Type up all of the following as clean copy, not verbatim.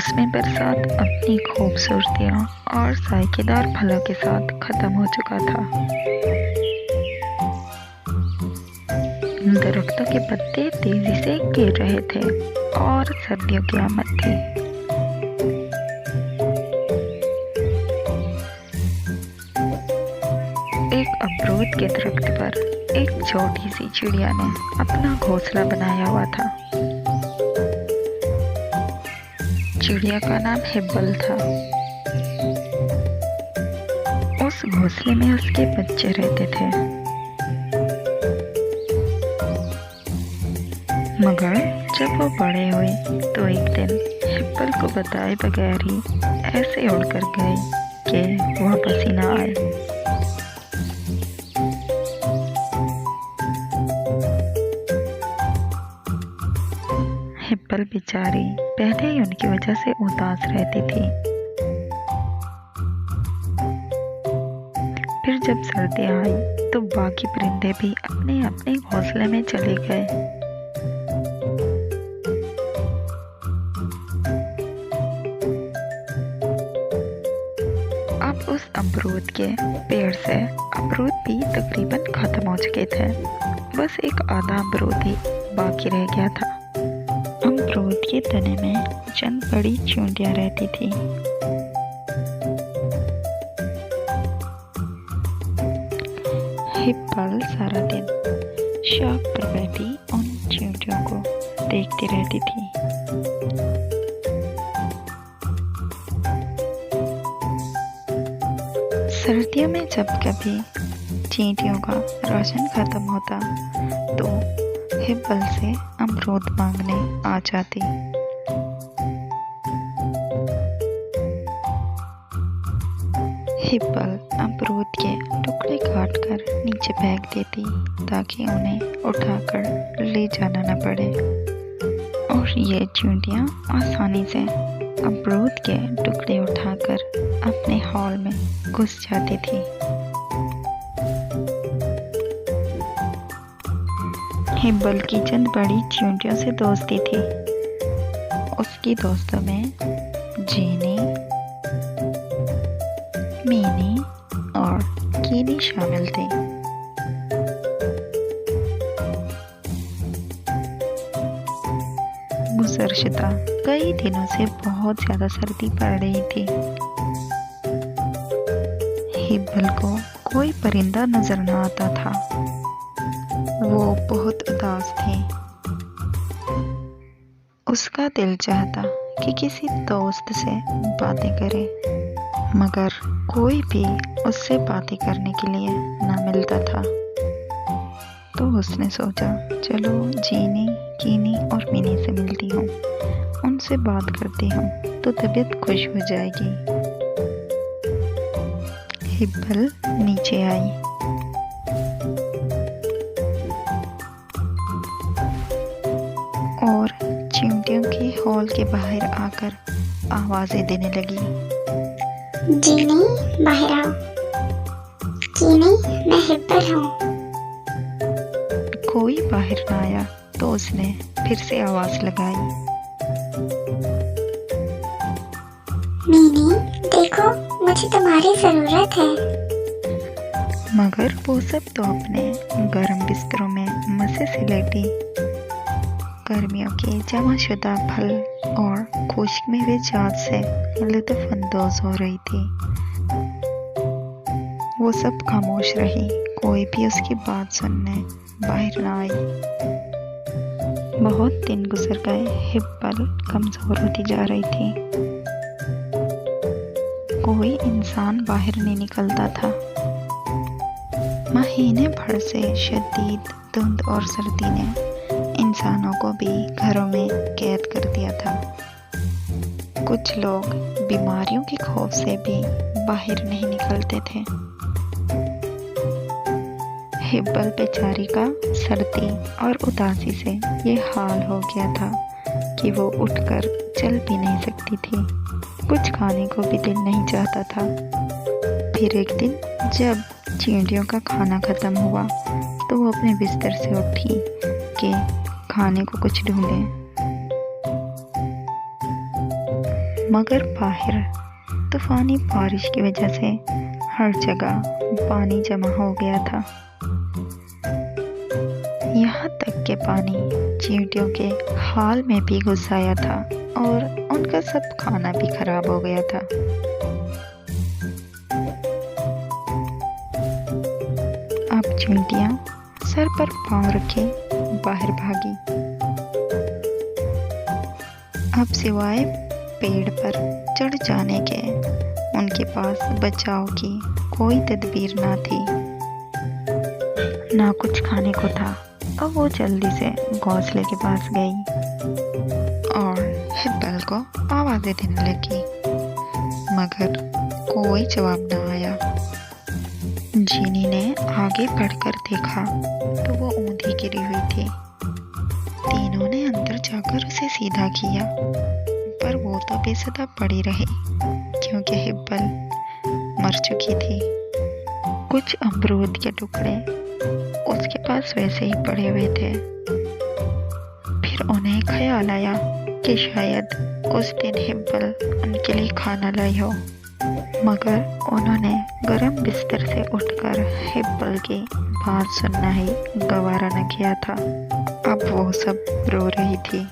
मौसमी बरसात अपनी खूबसूरतियाँ और जायकेदार फलों के साथ ख़त्म हो चुका था। दरख्तों के पत्ते तेजी से गिर रहे थे और सर्दियों की आमद थी। एक अमरूद के दरख्त पर एक छोटी सी चिड़िया ने अपना घोंसला बनाया हुआ था। चिड़िया का नाम हिब्बल था। उस घोंसले में उसके बच्चे रहते थे। मगर जब वो बड़े हुए तो एक दिन हिब्बल को बताए बगैर ही ऐसे उड़कर गए कि वापस ही ना आए। हिब्बल बेचारी पहले ही उनकी वजह से उदास रहती थी। फिर जब सर्दियाँ आई तो बाकी परिंदे भी अपने अपने घोंसले में चले गए। अब उस अमरूद के पेड़ से अमरूद भी तकरीबन खत्म हो चुके थे। बस एक आधा अमरूद ही बाकी रह गया था। अमरूद के तने में चंद बड़ी चूंटियां रहती थी। हिब्बल सारा दिन शाख पर बैठी उन चींटियों को देखती रहती थी। सर्दियों में जब कभी चींटियों का राशन खत्म होता तो हिब्बल से अमरूद मांगने आ जाती। हिब्बल अमरूद के टुकड़े काट कर नीचे फेंक देती ताकि उन्हें उठाकर ले जाना न पड़े, और ये चींटियां आसानी से अमरूद के टुकड़े उठाकर अपने हॉल में घुस जाती थी। हिब्बल की चंद बड़ी चींटियों से दोस्ती थी। उसकी दोस्तों में जीनी, मीनी और कीनी शामिल थे। गुज़श्ता कई दिनों से बहुत ज्यादा सर्दी पड़ रही थी। हिब्बल को कोई परिंदा नजर न आता था। वो बहुत उदास थे। उसका दिल चाहता कि किसी दोस्त से बातें करे, मगर कोई भी उससे बातें करने के लिए ना मिलता था। तो उसने सोचा, चलो जीनी, कीनी और मिनी से मिलती हूँ, उनसे बात करती हूँ तो तबीयत खुश हो जाएगी। हिब्बल नीचे आई। और चींटियों के हॉल के बाहर आकर आवाजें देने लगी। जीनी बाहर आओ, कीनी मैं हिब्बल हूँ। कोई बाहर ना आया तो उसने फिर से आवाज लगाई। मीनी देखो, मुझे तुम्हारी जरूरत है। मगर वो सब तो अपने गर्म बिस्तरों में मजे से लेटी गर्मियों के जमाशुदा फल और खुश्क मेवे जात से लुत्फ अंदोज हो रही थी। वो सब खामोश रही, कोई भी उसकी बात सुनने बाहर ना आई। बहुत दिन गुजर गए। हिब्बल कमजोर होती जा रही थी। कोई इंसान बाहर नहीं निकलता था। महीने भर से शदीद धुंध और सर्दी ने इंसानों को भी घरों में कैद कर दिया था। कुछ लोग बीमारियों के खौफ से भी बाहर नहीं निकलते थे। हिब्बल बेचारी का सर्दी और उदासी से ये हाल हो गया था कि वो उठकर चल भी नहीं सकती थी। कुछ खाने को भी दिल नहीं चाहता था। फिर एक दिन जब चींटियों का खाना खत्म हुआ तो वो अपने बिस्तर से उठी कि खाने को कुछ ढूंढे। मगर बाहर तूफानी बारिश की वजह से हर जगह पानी जमा हो गया था। यहाँ तक कि पानी चींटियों के हाल में भी घुस आया था और उनका सब खाना भी खराब हो गया था। अब चींटियाँ सर पर पाँव रखे बाहर भागी। अब सिवाय पेड़ पर चढ़ जाने के उनके पास बचाव की कोई तदबीर ना थी, ना कुछ खाने को था। अब वो जल्दी से घोंसले के पास गई और हिब्बल को आवाज़ें देने लगी, मगर कोई जवाब ना आया। जीनी ने आगे बढ़कर देखा तो वो ऊँधी गिरी हुई थी। तीनों ने अंदर जाकर उसे सीधा किया, पर वो तो बेसदा पड़ी रही क्योंकि हिब्बल मर चुकी थी। कुछ अमरूद के टुकड़े उसके पास वैसे ही पड़े हुए थे। फिर उन्हें ख्याल आया कि शायद उस दिन हिब्बल उनके लिए खाना लाई हो, मगर उन्होंने गर्म बिस्तर से उठकर हिब्बल की बात सुनना ही गवारा न किया था। अब वो सब रो रही थी।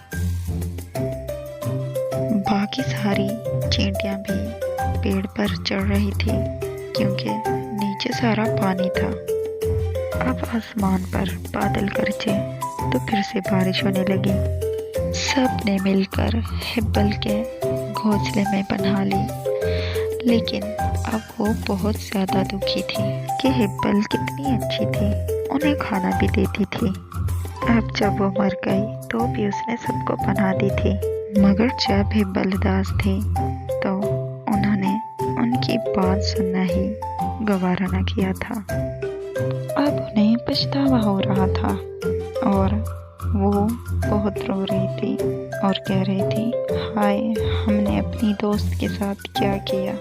बाकी सारी चींटियां भी पेड़ पर चढ़ रही थी क्योंकि नीचे सारा पानी था। अब आसमान पर बादल गरजे तो फिर से बारिश होने लगी। सब ने मिलकर हिब्बल के घोंसले में बन्हा ली, लेकिन अब वो बहुत ज़्यादा दुखी थी कि हिब्बल कितनी अच्छी थी, उन्हें खाना भी देती थी। अब जब वो मर गई तो भी उसने सबको पनाह दी थी, मगर जब हिब्बल उदास थी तो उन्होंने उनकी बात सुनना ही गवारा न किया था। अब उन्हें पछतावा हो रहा था और वो बहुत रो रही थी और कह रही थी, हाय, हमने अपनी दोस्त के साथ क्या किया।